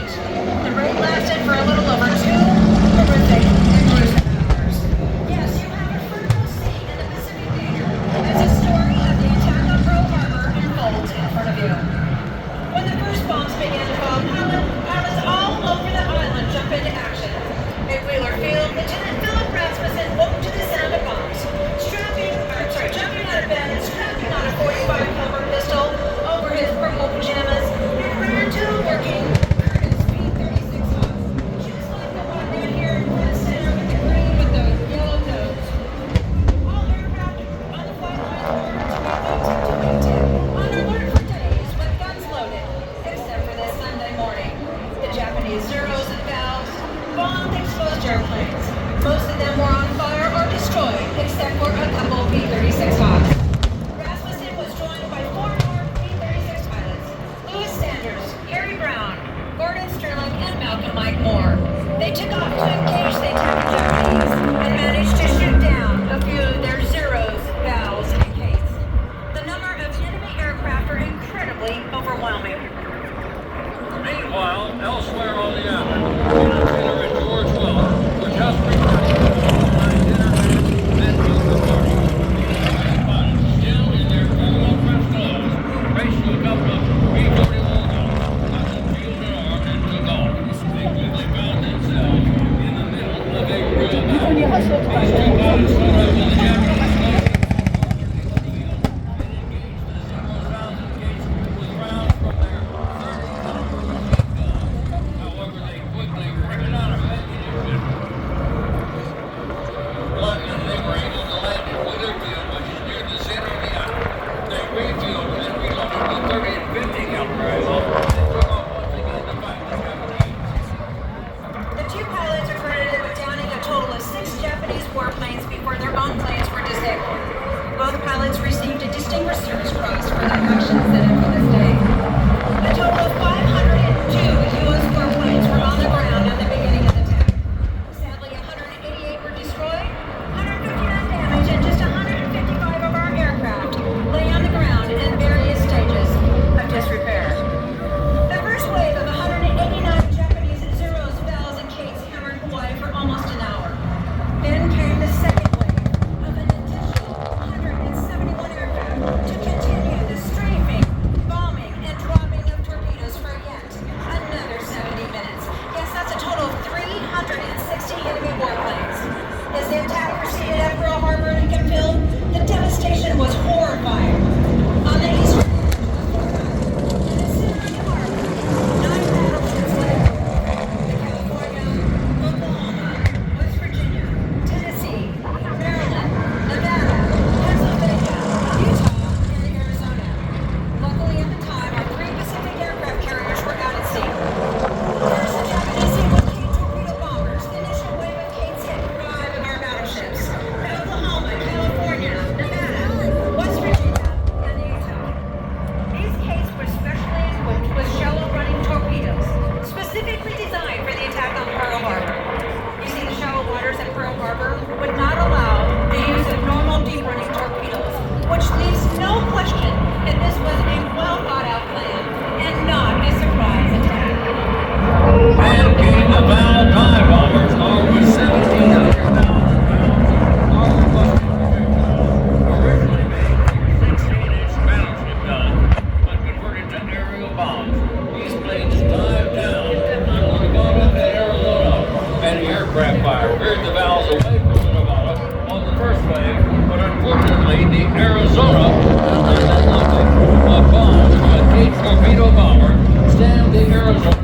fleet. The raid lasted for a little over 2 horrific and gruesome hours. Yes, you have a front row seat in the Pacific Theater as the story of the attack on Pearl Harbor unfolds in front of you. When the first bombs began to fall, pilots all over the island jump into action. At Wheeler Field, Lieutenant Philip Rasmussen woke to the sound of bombs, jumping out of bed and strapping on a 45 caliber pistol over his purple pajamas and ran to a working Curtiss P-36 Hawk. Just like the one right here in the center with the green with the yellow nose. All aircraft on the flight line were on alert for days with guns loaded, except for this Sunday morning. The Japanese Zeros and valves bombed exposed airplanes. Most of them were on fire or destroyed, except for a couple P-36 Hawks. Rasmussen was joined by 4 more P-36 pilots: Louis Sanders, Harry Brown, Gordon Sterling, and Malcolm Mike Moore. They took off to engage the attacking Japanese and managed to shoot down a few of their Zeros, valves, and gates. The number of enemy aircraft are incredibly overwhelming. Meanwhile, elsewhere on the island, Peter and George Willard were just returning from flying dinner and took the party. Still in their full dress clothes, raced to a couple of B-41 guns, got the field armed and took off. They quickly found themselves in the middle of a real battle. These two pilots stood up in the Japanese flag. The 2 pilots are credited with downing a total of 6 Japanese warplanes before their own planes were disabled. Both pilots received a Distinguished Service Cross for their actions that infamous day. A total of 502 U.S. warplanes were on the ground at the beginning of the attack. Sadly, 188 were destroyed, 159 damaged, and just 155 of our aircraft lay on the ground in various stages of disrepair. The first wave of 189 Japanese Zeros, valves, and gates hammered Hawaii for almost an hour. Then came the second wave of an additional 171 aircraft to continue the strafing, bombing, and dropping of torpedoes for yet another 70 minutes. Yes, that's a total of 360 enemy warplanes. As the attack proceeded at Pearl Harbor and Lincoln Field, the devastation was horrifying. On the eastern and the center of Harbor, 9 battleships lay the California, Oklahoma, West Virginia, Tennessee, Maryland, Nevada, Pennsylvania, Utah, and Arizona. Luckily at the time, our 3 Pacific aircraft carriers were out at sea. First, the Japanese single K torpedo bombers. The initial wave of Ks hit 5 of our battleships: Oklahoma, California, Nevada, West Virginia, and Utah. These Ks were specially equipped with shallow-running torpedoes, specifically designed for the attack on Pearl Harbor. You see, the shallow waters at Pearl Harbor would not allow the use of normal deep-running torpedoes, which leaves no question that this was a well-thought-out plan and not a surprise attack. And came the Val dive bombers, armed with 1,700 pounds. Armored busted projectiles, originally made for 16-inch battleship guns, but converted to aerial bombs. These planes dived down on Nevada and Arizona, and aircraft fire veered the valves away from Nevada on the first wave, but unfortunately the Arizona had done nothing. A bomb from a K torpedo bomber slammed the Arizona